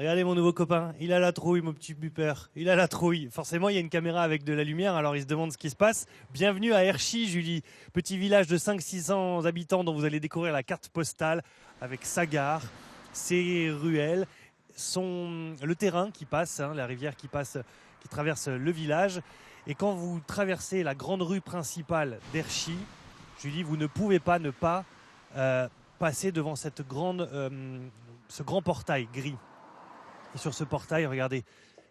Regardez mon nouveau copain, il a la trouille, mon petit Buper. Il a la trouille. Forcément, il y a une caméra avec de la lumière, alors il se demande ce qui se passe. Bienvenue à Herchy, Julie. Petit village de 500-600 habitants dont vous allez découvrir la carte postale avec sa gare, ses ruelles, le terrain qui passe, la rivière qui passe, qui traverse le village. Et quand vous traversez la grande rue principale d'Herchy, Julie, vous ne pouvez pas ne pas passer devant ce grand portail gris. Et sur ce portail, regardez,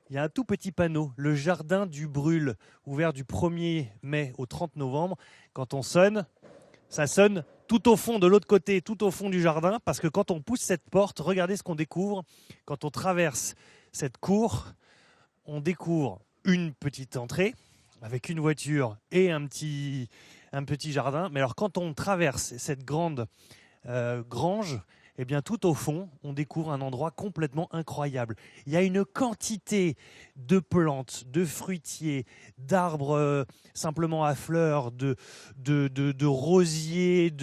il y a un tout petit panneau, le jardin du Brûle, ouvert du 1er mai au 30 novembre. Quand on sonne, ça sonne tout au fond, de l'autre côté, tout au fond du jardin, parce que quand on pousse cette porte, regardez ce qu'on découvre. Quand on traverse cette cour, on découvre une petite entrée avec une voiture et un petit jardin. Mais alors quand on traverse cette grande grange, eh bien, tout au fond, on découvre un endroit complètement incroyable. Il y a une quantité de plantes, de fruitiers, d'arbres simplement à fleurs, de rosiers,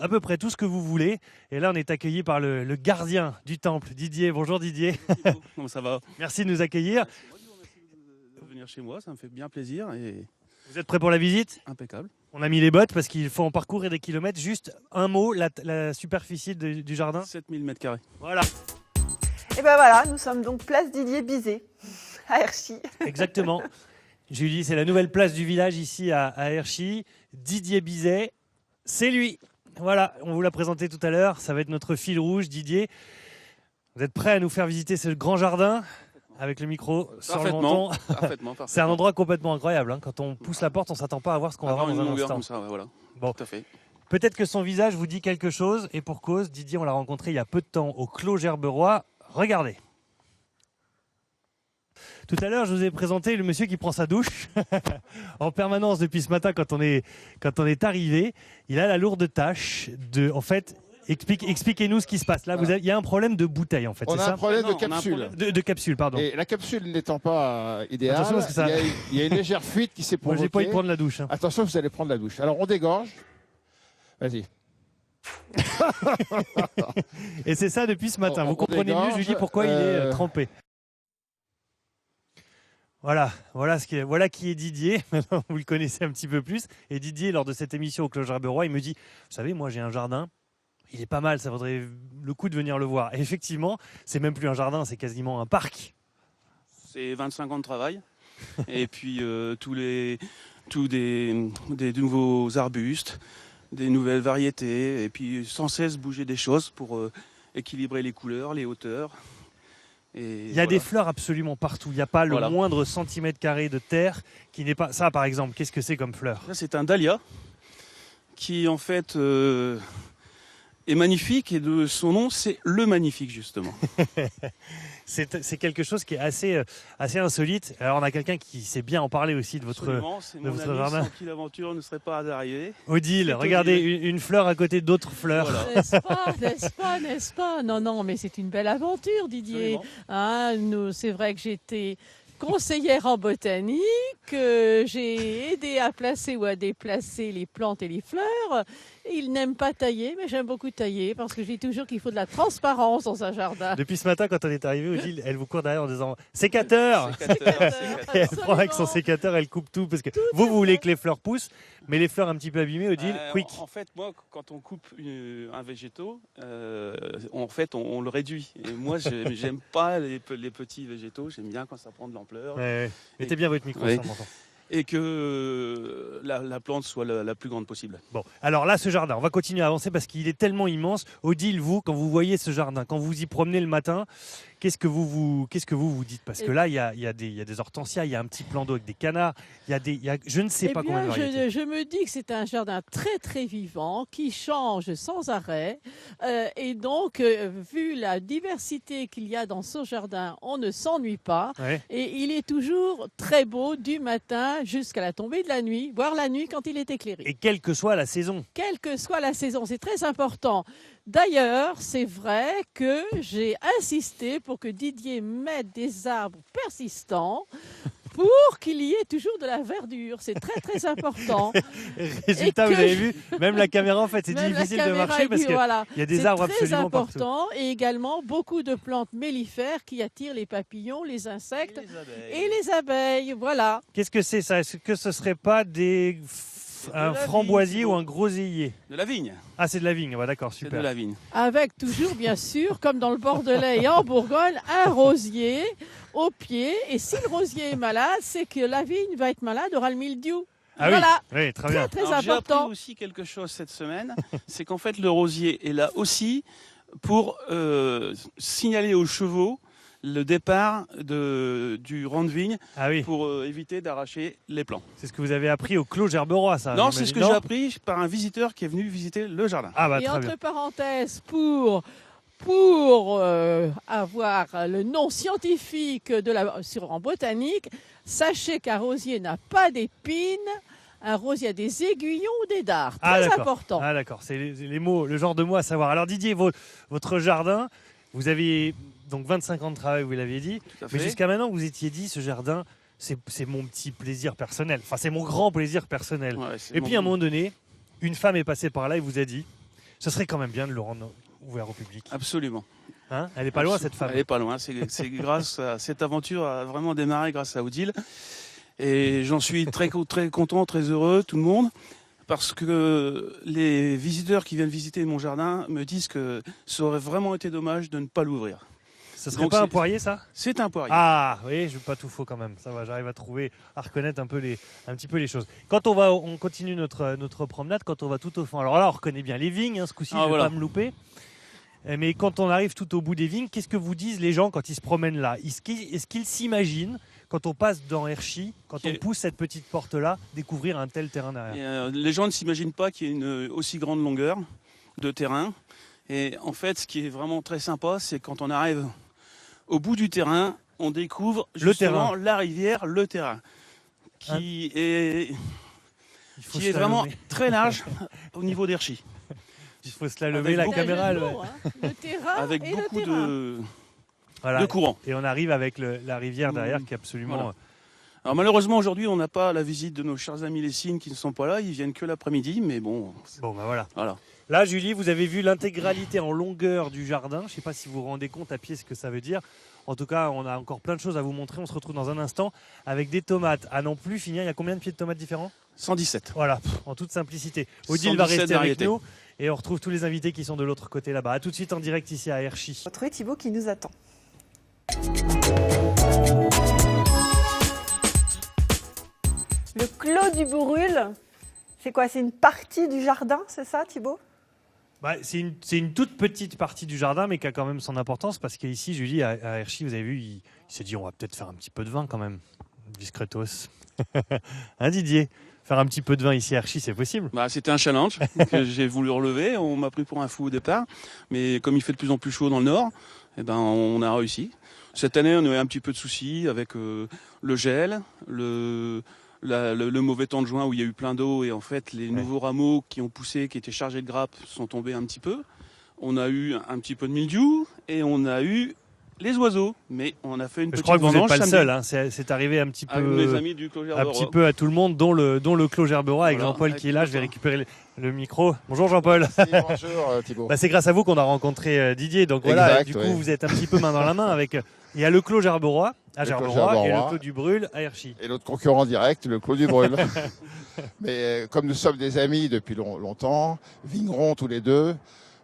à peu près tout ce que vous voulez. Et là, on est accueilli par le gardien du temple, Didier. Bonjour Didier. Comment ça va? Merci de nous accueillir. De venir chez moi, ça me fait bien plaisir. Et vous êtes prêts pour la visite? impeccable. On a mis les bottes parce qu'il faut en parcourir des kilomètres. Juste un mot, la superficie du jardin. 7000 m². Voilà. Et ben voilà, nous sommes donc place Didier Bizet, à Herchy. Exactement. Julie, c'est la nouvelle place du village ici à Herchy. Didier Bizet, c'est lui. Voilà, on vous l'a présenté tout à l'heure. Ça va être notre fil rouge, Didier. Vous êtes prêts à nous faire visiter ce grand jardin? Avec le micro sur le menton. Parfaitement. C'est un endroit complètement incroyable. Quand on pousse la porte, on ne s'attend pas à voir ce qu'on va voir dans un instant. Comme ça, voilà. Bon. Tout à fait. Peut-être que son visage vous dit quelque chose. Et pour cause, Didier, on l'a rencontré il y a peu de temps au Clos Gerberoy. Regardez. Tout à l'heure, je vous ai présenté le monsieur qui prend sa douche en permanence depuis ce matin quand on est arrivé. Il a la lourde tâche de, en fait... Expliquez-nous ce qui se passe. Là, il y a un problème de bouteille, en fait. On a un problème de capsule. De capsule, pardon. Et la capsule n'étant pas idéale, Attention, parce que il y a une légère fuite qui s'est provoquée. Moi, j'ai pas eu de prendre la douche. Attention, vous allez prendre la douche. Alors, on dégorge. Vas-y. Et c'est ça depuis ce matin. Vous comprenez dégorge, mieux, Julie, pourquoi il est trempé. Voilà qui est Didier. Maintenant, vous le connaissez un petit peu plus. Et Didier, lors de cette émission au Clos Gerberoy, il me dit, vous savez, moi, j'ai un jardin. Il est pas mal, ça vaudrait le coup de venir le voir. Et effectivement, c'est même plus un jardin, c'est quasiment un parc. C'est 25 ans de travail. Et puis des nouveaux arbustes, des nouvelles variétés. Et puis sans cesse bouger des choses pour équilibrer les couleurs, les hauteurs. Et il y a des fleurs absolument partout. Il n'y a pas le moindre centimètre carré de terre qui n'est pas... Ça, par exemple, qu'est-ce que c'est comme fleur? Là, c'est un dahlia qui, en fait... est magnifique et de son nom, c'est le magnifique justement. C'est quelque chose qui est assez insolite. Alors on a quelqu'un qui sait bien en parler aussi de votre jardin. C'est mon ami sans qui l'aventure ne serait pas arrivée. Odile, regardez une fleur à côté d'autres fleurs. Voilà. N'est-ce pas? Non, mais c'est une belle aventure, Didier. C'est vrai que j'étais conseillère en botanique, j'ai aidé à placer ou à déplacer les plantes et les fleurs. Il n'aime pas tailler, mais j'aime beaucoup tailler parce que je dis toujours qu'il faut de la transparence dans un jardin. Depuis ce matin, quand on est arrivé, Odile, elle vous court derrière en disant « sécateur !» Et elle prend avec son sécateur, elle coupe tout parce que vous voulez que les fleurs poussent, mais les fleurs un petit peu abîmées, Odile, quick. En fait, moi, quand on coupe un végétaux, en fait, on le réduit. Et moi, j'aime pas les petits végétaux, j'aime bien quand ça prend de l'ampleur. Ouais. Mettez bien votre micro, ouais. ça m'entend. Et que la plante soit la plus grande possible. Bon, alors là, ce jardin, on va continuer à avancer parce qu'il est tellement immense. Odile, vous, quand vous voyez ce jardin, quand vous y promenez le matin, qu'est-ce que vous vous dites? Parce que là, il y a des hortensias, il y a un petit plan d'eau avec des canards, je ne sais pas combien de variétés. Je me dis que c'est un jardin très très vivant qui change sans arrêt. Et donc, vu la diversité qu'il y a dans ce jardin, on ne s'ennuie pas. Ouais. Et il est toujours très beau du matin jusqu'à la tombée de la nuit, voire la nuit quand il est éclairé. Et quelle que soit la saison. Quelle que soit la saison, c'est très important. D'ailleurs, c'est vrai que j'ai insisté pour que Didier mette des arbres persistants pour qu'il y ait toujours de la verdure. C'est très très important. Résultat, Et vous que avez vu, même la caméra, en fait, c'est Même la difficile de caméra marcher est parce dit, qu'il voilà. y a des C'est arbres très absolument partout. important et également beaucoup de plantes mellifères qui attirent les papillons, les insectes et les abeilles. Voilà. Qu'est-ce que c'est ça? Est-ce que ce serait pas un la framboisier vigne, ou un groseillier? De la vigne. Ah, c'est de la vigne. Ouais, d'accord, C'est de super. la vigne. Avec toujours, bien sûr, comme dans le Bordelais et en Bourgogne, un rosier au pied. Et si le rosier est malade, c'est que la vigne va être malade, aura le mildiou. Ah Voilà. oui, très bien. Très Alors, j'ai appris important. aussi quelque chose cette semaine, c'est qu'en fait le rosier est là aussi pour signaler aux chevaux le départ du rang de vigne Ah oui, pour éviter d'arracher les plants. c'est ce que vous avez appris au Clos Gerberoy, ça. Non, c'est ce que j'ai j'imagine. appris par un visiteur qui est venu visiter le jardin. Ah bah Et très entre bien. parenthèses, pour avoir le nom scientifique en botanique, sachez qu'un rosier n'a pas d'épines, un rosier a des aiguillons ou des dards. Ah, Très d'accord. important. Ah d'accord, c'est les mots, le genre de mots à savoir. Alors Didier, votre jardin, vous avez donc 25 ans de travail, vous l'aviez dit, Tout à mais fait. jusqu'à maintenant, vous étiez dit, ce jardin, c'est mon petit plaisir personnel. Enfin, c'est mon grand plaisir personnel. Ouais, c'est Et bon. puis à un moment donné, une femme est passée par là et vous a dit, ce serait quand même bien de le rendre ouvert au public. Absolument. Hein, elle est pas loin, cette femme. Elle est pas loin. C'est grâce à cette aventure a vraiment démarré grâce à Odile. Et j'en suis très content, très heureux, tout le monde, parce que les visiteurs qui viennent visiter mon jardin me disent que ça aurait vraiment été dommage de ne pas l'ouvrir. Ce serait Donc pas un c'est- poirier, ça? C'est un poirier. Ah, oui, je pas tout faux quand même. Ça va, j'arrive à reconnaître un petit peu les choses. Quand on continue notre promenade, quand on va tout au fond. Alors là, on reconnaît bien les vignes. Hein, ce coup-ci, Ah, je vais voilà. pas me louper. Mais quand on arrive tout au bout des vignes, qu'est-ce que vous disent les gens quand ils se promènent là? Est-ce qu'ils s'imaginent, quand on passe dans Herchy, quand on Ok. pousse cette petite porte-là, découvrir un tel terrain derrière? Et, les gens ne s'imaginent pas qu'il y ait une aussi grande longueur de terrain. Et en fait, ce qui est vraiment très sympa, c'est quand on arrive au bout du terrain, on découvre Le justement terrain. la rivière, le terrain, qui est Il faut qui est vraiment slalomer. très large au niveau d'Herchy, Il faut slalomer Avec la beaucoup- caméra. Il y a un jeu de mots, hein. Le terrain avec et beaucoup le terrain. Voilà. de courant. Et on arrive avec la rivière derrière qui est absolument. Voilà. Alors malheureusement aujourd'hui on n'a pas la visite de nos chers amis les cygnes qui ne sont pas là, ils viennent que l'après-midi, mais bon, Bon, bah voilà. voilà. Là, Julie, vous avez vu l'intégralité en longueur du jardin. Je ne sais pas si vous vous rendez compte à pied ce que ça veut dire. En tout cas, on a encore plein de choses à vous montrer. On se retrouve dans un instant avec des tomates. À n'en plus finir, il y a combien de pieds de tomates différents? 117. Voilà, en toute simplicité. Odile va 117 rester avec variétés. nous et on retrouve tous les invités qui sont de l'autre côté là-bas. A tout de suite en direct ici à Herchy. Retrouver Thibaut qui nous attend. Le clos du Brûle, c'est quoi? C'est une partie du jardin, c'est ça Thibaut? Bah, c'est une toute petite partie du jardin, mais qui a quand même son importance parce qu'ici, Julie, à Herchy, vous avez vu, il s'est dit on va peut-être faire un petit peu de vin quand même. Discretos. Hein, Didier? Faire un petit peu de vin ici à Herchy, c'est possible? Bah, c'était un challenge que j'ai voulu relever, on m'a pris pour un fou au départ, mais comme il fait de plus en plus chaud dans le nord, eh ben, on a réussi. Cette année, on a eu un petit peu de soucis avec le gel, le mauvais temps de juin où il y a eu plein d'eau et en fait les nouveaux rameaux qui ont poussé, qui étaient chargés de grappes, sont tombés un petit peu. On a eu un petit peu de mildiou et on a eu les oiseaux, mais on a fait une Je petite crois que vous n'êtes vendange pas le samedi seul. Hein. C'est arrivé un petit avec mes peu, amis du Clos un Gerberoy. petit peu à tout le monde, dont le Clos Gerberoy avec Voilà, Jean-Paul avec qui est là. Je vais Jean-Paul. récupérer le micro. Bonjour Jean-Paul. Bonjour Thibaut. Bah, c'est grâce à vous qu'on a rencontré Didier. Donc voilà, Exact, du coup oui. vous êtes un petit peu main dans la main avec. Il y a le Clos Gerberoy à Le Clos Gerberoy et le Gerberoy. Clos du Brûle à Herchy. Et notre concurrent direct, le Clos du Brûle. Mais comme nous sommes des amis depuis longtemps, vignerons tous les deux,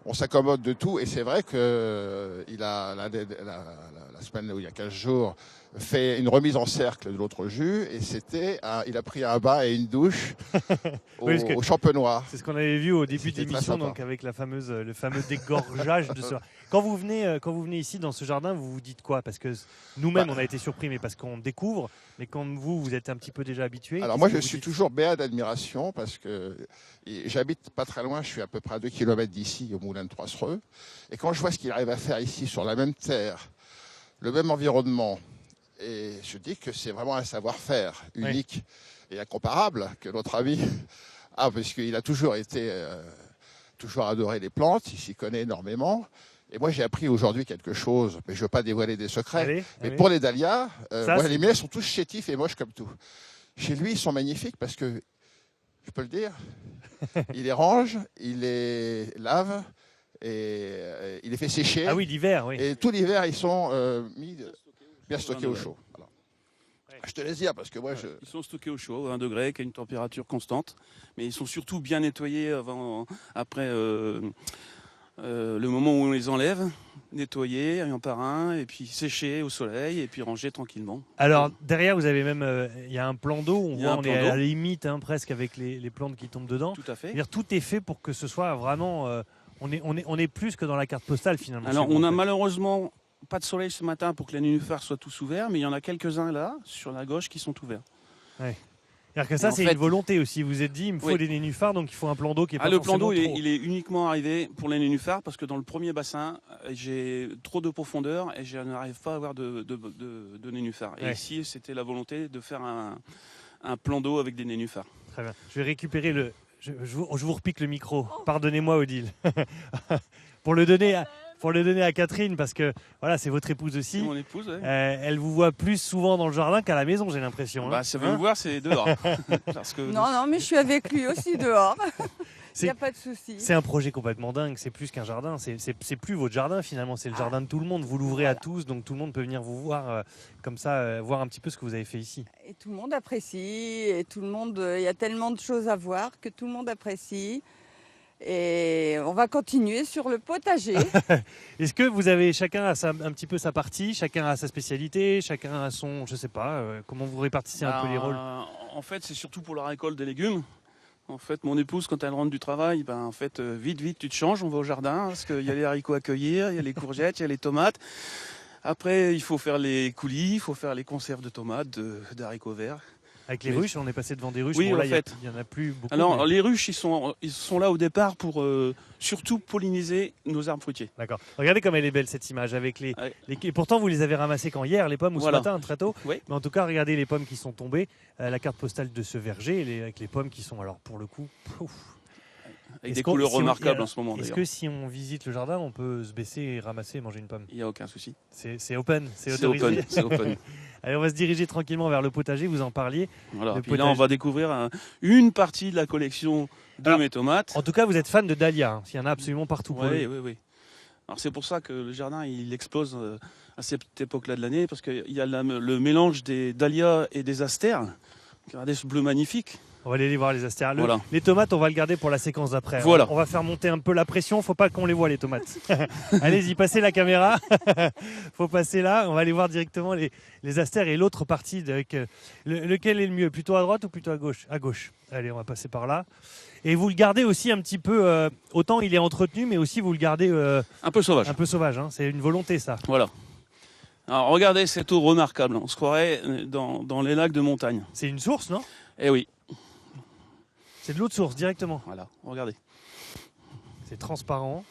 on s'accommode de tout. Et c'est vrai qu'il a, la semaine où il y a 15 jours, fait une remise en cercle de l'autre jus. Et il a pris un bain et une douche Oui, parce que- au Champenois. C'est ce qu'on avait vu au début de C'était très l'émission, sympa. donc avec le fameux dégorgeage de ce. Quand vous venez ici dans ce jardin, vous vous dites quoi? Parce que nous-mêmes, Bah. on a été surpris, mais parce qu'on découvre. Mais quand vous êtes un petit peu déjà habitué. Alors qu'est-ce moi, que je vous suis dites toujours béat d'admiration parce que j'habite pas très loin, je suis à peu près à 2 km d'ici, au Moulin de Trois-Sereux. Et quand je vois ce qu'il arrive à faire ici, sur la même terre, le même environnement, et je dis que c'est vraiment un savoir-faire unique et incomparable que notre ami a, parce qu'il a toujours adoré les plantes, il s'y connaît énormément. Et moi, j'ai appris aujourd'hui quelque chose, mais je ne veux pas dévoiler des secrets. Allez, Mais allez. pour les dahlias, Ça, moi, c'est- les miens sont tous chétifs et moches comme tout. Chez lui, ils sont magnifiques parce que, je peux le dire, il les range, il les lave et il les fait sécher. Ah oui, l'hiver, oui. Et tout l'hiver, ils sont bien stockés au degrés. chaud. Voilà. Je te laisse dire parce que moi, Ils sont stockés au chaud, à 1 degré, qui a une température constante. Mais ils sont surtout bien nettoyés après le moment où on les enlève, nettoyés un par un, et puis séchés au soleil, et puis rangés tranquillement. Alors, derrière, vous avez même, il y a un plan d'eau. On Il y a voit, un on plan est à d'eau. la limite, hein, presque, avec les plantes qui tombent dedans. Tout à fait. C'est-à-dire, tout est fait pour que ce soit vraiment... on est plus que dans la carte postale, finalement. Alors, chez vous, on en a fait. malheureusement pas de soleil ce matin pour que les nénuphars soient tous ouverts, mais il y en a quelques-uns là, sur la gauche, qui sont ouverts. C'est-à-dire que ça, en c'est fait- une volonté aussi. Vous vous êtes dit, il me faut Oui. des nénuphars, donc il faut un plan d'eau qui est pas Le plan forcément d'eau, trop. il est uniquement arrivé pour les nénuphars, parce que dans le premier bassin, j'ai trop de profondeur et je n'arrive pas à avoir de nénuphars. Et Ouais. ici, c'était la volonté de faire un plan d'eau avec des nénuphars. Très bien. Je vais récupérer le... Je vous repique le micro. Pardonnez-moi, Odile. Pour le donner à Catherine, parce que voilà, c'est votre épouse aussi. Mon épouse, ouais. Elle vous voit plus souvent dans le jardin qu'à la maison, j'ai l'impression. hein. Bah, ça veut Hein me voir, c'est dehors. Parce que Non, mais je suis avec lui aussi dehors. Il C'est- n'y a pas de souci. C'est un projet complètement dingue, c'est plus qu'un jardin, c'est plus votre jardin finalement, c'est le jardin de tout le monde. Vous l'ouvrez à tous, donc tout le monde peut venir vous voir comme ça, voir un petit peu ce que vous avez fait ici. Et tout le monde apprécie. Et tout le monde, il y a tellement de choses à voir que tout le monde apprécie. Et on va continuer sur le potager. Est-ce que vous avez chacun a un petit peu sa partie, chacun a sa spécialité, chacun a son, je sais pas, comment vous répartissez un peu les rôles? En fait, c'est surtout pour la récolte des légumes. En fait, mon épouse, quand elle rentre du travail, vite, tu te changes, on va au jardin, parce qu'il y a les haricots à cueillir, il y a les courgettes, il y a les tomates. Après, il faut faire les coulis, il faut faire les conserves de tomates, d'haricots verts. Avec les Mais- ruches, on est passé devant des ruches. Oui, Bon, là, en fait. il y en a plus beaucoup. Alors, mais- les ruches, ils sont là au départ pour surtout polliniser nos arbres fruitiers. D'accord. Regardez comme elle est belle cette image avec Ouais. et pourtant vous les avez ramassées quand hier les pommes ou Voilà. ce matin très tôt. Oui. Mais en tout cas regardez les pommes qui sont tombées, la carte postale de ce verger avec les pommes qui sont alors pour le coup. Pouf. Avec Est-ce des qu'on- couleurs si on- remarquables en ce moment, Est-ce d'ailleurs. que si on visite le jardin, on peut se baisser et ramasser et manger une pomme? Il n'y a aucun souci. C'est open, c'est C'est autorisé. open. C'est open. Allez, on va se diriger tranquillement vers le potager. Vous en parliez. Voilà. Le Puis là, potage. on va découvrir une partie de la collection de Alors, mes tomates. En tout cas, vous êtes fan de dahlia. Hein. Il y en a absolument partout. pour Oui, le- oui, oui. Alors c'est pour ça que le jardin il explose à cette époque-là de l'année, parce qu'il y a le mélange des dahlias et des astères. Regardez ce bleu magnifique. On va aller les voir les astères. Voilà. Les tomates, on va le garder pour la séquence d'après. Voilà. On va faire monter un peu la pression. Faut pas qu'on les voit les tomates. Allez-y, passez la caméra. Faut passer là. On va aller voir directement les astères et l'autre partie. Avec, lequel est le mieux? Plutôt à droite ou plutôt à gauche? À gauche. Allez, on va passer par là. Et vous le gardez aussi un petit peu. Autant il est entretenu, mais aussi vous le gardez Un peu sauvage. un peu sauvage. Hein. C'est une volonté, ça. Voilà. Alors regardez cette eau remarquable. On se croirait dans les lacs de montagne. C'est une source, non? Eh oui. C'est de l'eau de source directement. Voilà. Regardez. C'est transparent.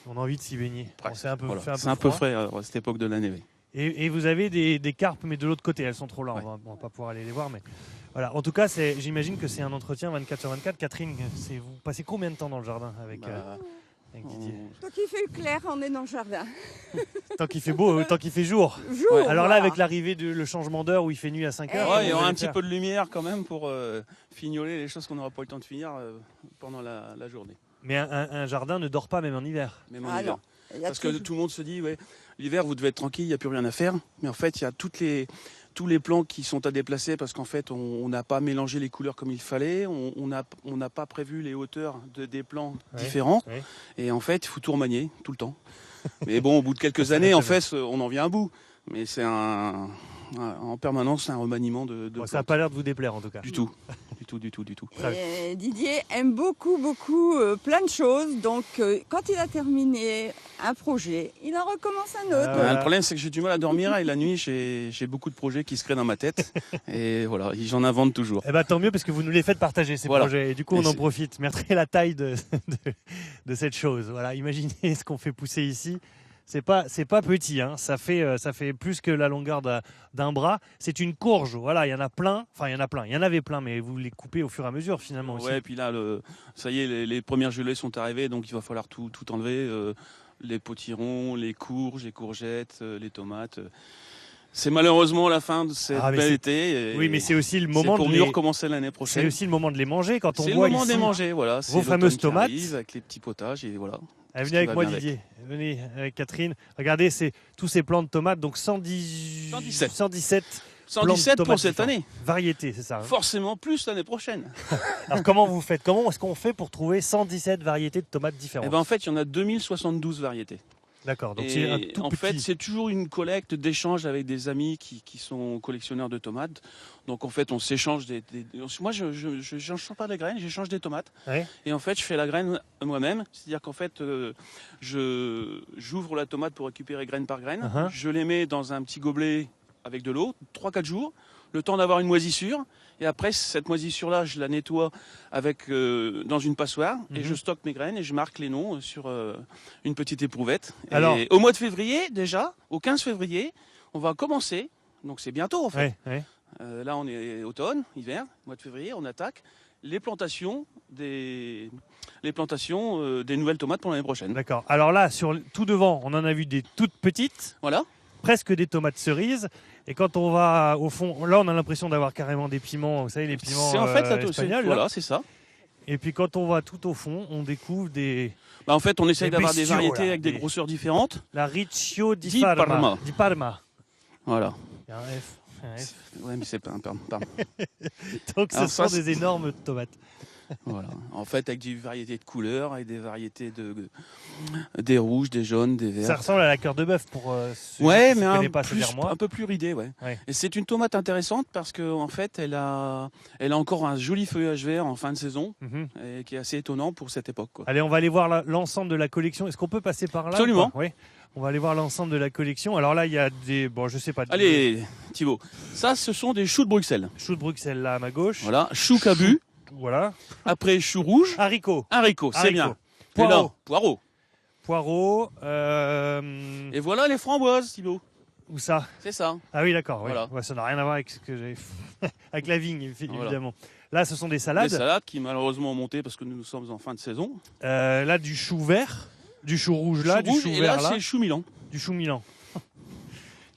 On a envie de s'y baigner. Bon, c'est un peu, Voilà. fait un peu C'est un peu froid. frais à cette époque de l'année. Oui. Et vous avez des carpes, mais de l'autre côté, elles sont trop là, Ouais. on va pas pouvoir aller les voir. Mais voilà. En tout cas, j'imagine que c'est un entretien 24/24. Catherine, vous passez combien de temps dans le jardin avec Didier? Tant qu'il fait clair, on est dans le jardin. Tant qu'il fait beau, tant qu'il fait jour. Jour, Ouais. Alors là, voilà. avec l'arrivée le changement d'heure où il fait nuit à 5 heures, Ouais, il y comment aura vous un allez petit faire peu de lumière quand même pour fignoler les choses qu'on n'aura pas eu le temps de finir pendant la journée. Mais un jardin ne dort pas même en hiver. Même en Ah hiver. non. Il y a Parce que toujours- tout le monde se dit, ouais, l'hiver, vous devez être tranquille, il n'y a plus rien à faire. Mais en fait, il y a tous les plans qui sont à déplacer parce qu'en fait, on n'a pas mélangé les couleurs comme il fallait. On n'a pas prévu les hauteurs des plans Ouais, différents. ouais. Et en fait, il faut tout remanier tout le temps. Mais bon, au bout de quelques années, en fait, on en vient à bout. Mais c'est en permanence, c'est un remaniement de Bon, ça n'a plantes. pas l'air de vous déplaire en tout cas. Du tout. Du tout. Et Didier aime beaucoup plein de choses. Donc, quand il a terminé un projet, il en recommence un autre. Ah, voilà. Le problème, c'est que j'ai du mal à dormir et la nuit, j'ai beaucoup de projets qui se créent dans ma tête. Et voilà, j'en invente toujours. Eh ben, tant mieux parce que vous nous les faites partager ces Voilà. projets et du coup Et on en c'est- profite. Mettez la taille de cette chose. Voilà, imaginez ce qu'on fait pousser ici. C'est pas petit, hein. Ça fait plus que la longueur d'un bras. C'est une courge, voilà, il y en a plein. Enfin, il y en a plein. Il y en avait plein, mais vous les coupez au fur et à mesure finalement aussi. Ouais, et puis là, ça y est, les premières gelées sont arrivées, donc il va falloir tout enlever. Les potirons, les courges, les courgettes, les tomates. C'est malheureusement la fin de cette belle été. Oui, mais c'est aussi le moment pour de mieux recommencer l'année prochaine. C'est aussi le moment de les manger quand on C'est le voit moment de ici les manger, voilà. vos fameuses tomates. Avec les petits potages et voilà. Venez qui avec va moi bien Didier, venez avec Catherine. Regardez, c'est tous ces plants de tomates, donc 117 117 tomates pour cette différentes. année. Variétés, c'est ça. Hein. Forcément plus l'année prochaine. Alors comment vous faites? Comment est-ce qu'on fait pour trouver 117 variétés de tomates différentes? Eh ben, en fait, il y en a 2072 variétés. D'accord, donc c'est un Et tout en petit. fait, c'est toujours une collecte d'échanges avec des amis qui sont collectionneurs de tomates. Donc en fait, on s'échange moi, je n'échange pas des graines, j'échange des tomates. Ouais. Et en fait, je fais la graine moi-même. C'est-à-dire qu'en fait, j'ouvre la tomate pour récupérer graine par graine. Uh-huh. Je les mets dans un petit gobelet avec de l'eau, 3-4 jours, le temps d'avoir une moisissure. Et après, cette moisissure-là, je la nettoie dans une passoire et je stocke mes graines et je marque les noms sur une petite éprouvette. Alors, et au mois de février, déjà, au 15 février, on va commencer. Donc c'est bientôt en fait. Ouais. Là, on est automne, hiver, mois de février, on attaque les plantations des nouvelles tomates pour l'année prochaine. D'accord. Alors là, tout devant, on en a vu des toutes petites, Voilà. presque des tomates cerises. Et quand on va au fond, là, on a l'impression d'avoir carrément des piments, vous savez, les piments C'est en fait espagnols. voilà, c'est ça. Et puis quand on va tout au fond, on découvre En fait, on essaye Des d'avoir des bestiaux, variétés là, avec des des- grosseurs différentes. la Riccio di Di Parma. Parma. Di Parma. Voilà. Il y a un F. Un F. Ouais, mais c'est pas un pardon. Donc ce Alors sont ça, des énormes tomates. Voilà. En fait, avec des variétés de couleurs, avec des variétés des rouges, des jaunes, des verts. Ça ressemble à la cœur de bœuf pour ceux Ouais, qui mais ne connaissent pas, c'est-à-dire moi. un peu plus ridée, ouais. Ouais. Et c'est une tomate intéressante parce que en fait, elle a encore un joli feuillage vert en fin de saison Mhm. et qui est assez étonnant pour cette époque, quoi. Allez, on va aller voir l'ensemble de la collection. Est-ce qu'on peut passer par là? Absolument. Oui. On va aller voir l'ensemble de la collection. Alors là, il y a je sais pas. Allez, Thibaut. Ça, ce sont des choux de Bruxelles. Choux de Bruxelles là à ma gauche. Voilà, choux cabu. Voilà. Après, choux rouges. Haricots. Haricots, c'est Haricots. bien. Poireaux. Et là, poireaux. Poireaux. Et voilà les framboises, Thibaut. Où ça? C'est ça. Ah oui, d'accord. Oui. Voilà. Ouais, ça n'a rien à voir avec ce que j'ai avec la vigne, Voilà. évidemment. Là, ce sont des salades. Des salades qui malheureusement ont monté parce que nous sommes en fin de saison. Là, du chou vert, du chou rouge là, Chou du rouge, chou et vert là, là, c'est le chou Milan. du chou Milan.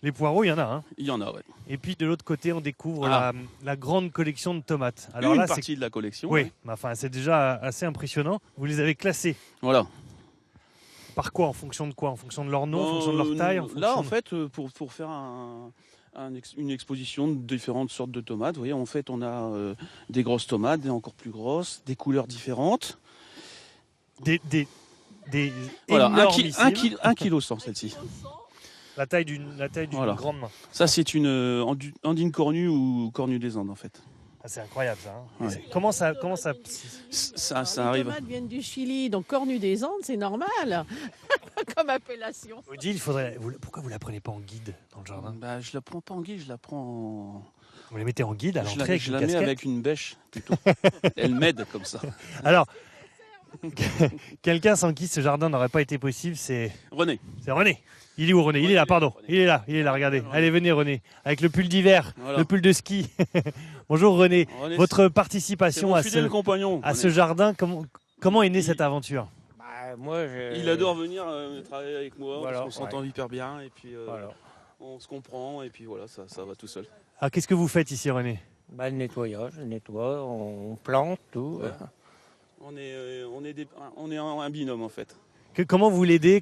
Les poireaux, il y en a. Hein. Il y en a, ouais. Et puis de l'autre côté, on découvre Ah. la grande collection de tomates. Alors Une là, c'est partie de la collection. oui, ouais. mais enfin, c'est déjà assez impressionnant. Vous les avez classés Voilà. par quoi? En fonction de quoi? En fonction de leur nom, en fonction de leur taille? Là, en fait, pour faire une exposition de différentes sortes de tomates, vous voyez, en fait, on a des grosses tomates, des encore plus grosses, des couleurs différentes. Des Voilà, énormissimes. 1 kg 100 celle-ci. La taille d'une Voilà. grande main. Ça, c'est une andine cornue ou cornue des Andes, en fait. Ah, c'est incroyable ça. Hein. Ouais. Comment ça Ça Les arrive. tomates viennent du Chili, donc cornu des Andes, c'est normal comme appellation. Odile, pourquoi vous la prenez pas en guide dans le jardin? Bah, je la prends pas en guide, je la prends Vous les mettez en guide à je l'entrée la, avec je une la mets casquette. avec une bêche, plutôt. Elle m'aide comme ça. Alors, quelqu'un sans qui ce jardin n'aurait pas été possible, c'est René. René. Il est où René? Il est là, pardon. Il est là, regardez. Allez, venez René, avec le pull d'hiver, Voilà. le pull de ski. Bonjour René. René, Votre c'est participation mon à fidèle compagnon. à René. ce jardin, comment est née cette aventure? Moi, Il adore venir travailler avec moi, Voilà, parce qu'on s'entend hyper bien, et puis Voilà. on se comprend, et puis voilà, ça va tout seul. Alors, qu'est-ce que vous faites ici René? Le nettoyage, on nettoie, on plante, tout. Ouais. On est un binôme en fait. Comment vous l'aidez?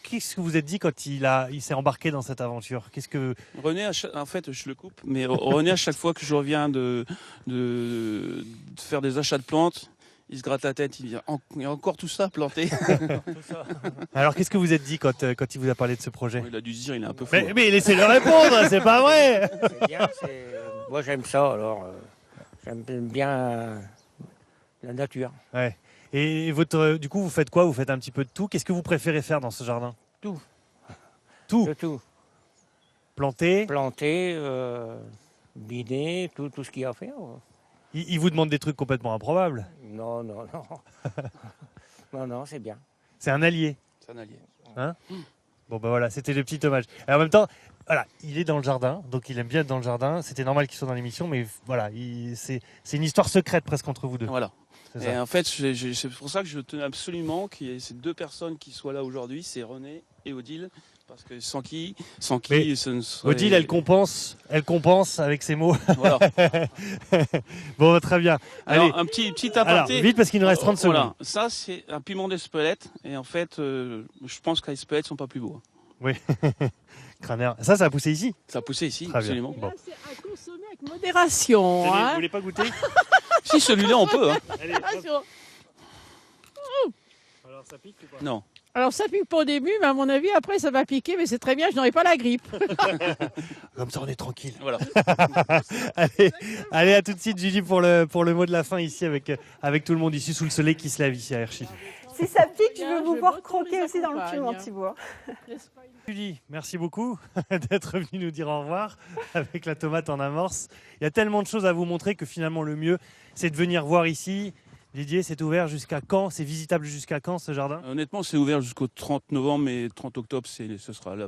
Qu'est-ce que vous êtes dit quand il s'est embarqué dans cette aventure? René, en fait, je le coupe, mais René, à chaque fois que je reviens de faire des achats de plantes, il se gratte la tête, il dit il y a encore tout ça planté. Alors, qu'est-ce que vous êtes dit quand il vous a parlé de ce projet? Il a dû se dire, il est un peu fou. Mais laissez-le répondre, c'est pas vrai. C'est bien, moi j'aime ça, alors j'aime bien la nature. Ouais. Et du coup, vous faites quoi? Vous faites un petit peu de tout. Qu'est-ce que vous préférez faire dans ce jardin? Tout. Tout. De tout. Planter. Planter, biner, tout ce qu'il y a à faire. Il vous demande des trucs complètement improbables. Non. non, c'est bien. C'est un allié. C'est un allié. Hein? Bon, bah voilà, c'était le petit hommage. Et en même temps, voilà, il est dans le jardin, donc il aime bien être dans le jardin. C'était normal qu'il soit dans l'émission, mais voilà, c'est une histoire secrète presque entre vous deux. Voilà. C'est Et ça. en fait, c'est pour ça que je tenais absolument qu'il y ait ces deux personnes qui soient là aujourd'hui, c'est René et Odile, parce que sans qui Mais ce ne serait... Odile, elle compense avec ses mots. Voilà. Bon, très bien. Allez, Alors, un petit aparté. alors, vite parce qu'il nous reste 30 secondes. Voilà, ça c'est un piment d'Espelette, et en fait, je pense qu'à Espelette, ils sont pas plus beaux. Crâneur. Ça a poussé ici. Ça a poussé ici, Très bien. absolument. Et là, c'est à consommer avec modération. Vous Hein. voulez pas goûter? Si celui-là, on peut. Hein. Allez, hop. Attention. Alors, ça pique ou pas? Non. Alors ça pique pas au début, mais à mon avis, après ça va piquer, mais c'est très bien, je n'aurai pas la grippe. Comme ça, on est tranquille. Voilà. Allez, à tout de suite, Julie, pour le mot de la fin ici avec tout le monde ici sous le soleil qui se lève ici à Herchy. Si ça pique, je Bien, veux vous je voir vote, on croquer les aussi dans le accompagne. piment, Thibaut. Julie, merci beaucoup d'être venue nous dire au revoir avec la tomate en amorce. Il y a tellement de choses à vous montrer que finalement le mieux, c'est de venir voir ici. Didier, c'est ouvert jusqu'à quand? C'est visitable jusqu'à quand ce jardin? Honnêtement, c'est ouvert jusqu'au 30 novembre, mais 30 octobre, ce sera là.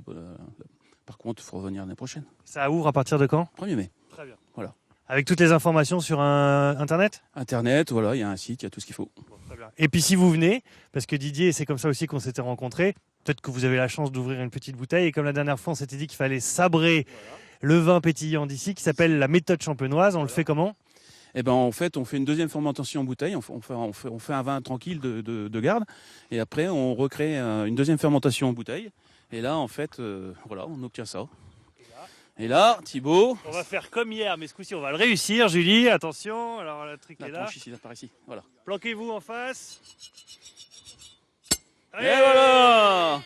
Par contre, il faut revenir l'année prochaine. Ça ouvre à partir de quand? 1er mai. Très bien. Voilà. Avec toutes les informations sur Internet? Internet, voilà, il y a un site, il y a tout ce qu'il faut. Très bien. Et puis si vous venez, parce que Didier, c'est comme ça aussi qu'on s'était rencontrés, peut-être que vous avez la chance d'ouvrir une petite bouteille. Et comme la dernière fois, on s'était dit qu'il fallait sabrer le vin pétillant d'ici, qui s'appelle la méthode champenoise. On le fait comment? Eh ben, en fait, on fait une deuxième fermentation en bouteille. On fait un vin tranquille de garde. Et après, on recrée une deuxième fermentation en bouteille. Et là, en fait, voilà, on obtient ça. Et là, Thibaut. On va faire comme hier, mais ce coup-ci, on va le réussir. Julie, attention. Alors, le truc La est là. planche ici, là, par ici. Voilà. Planquez-vous en face. Et voilà.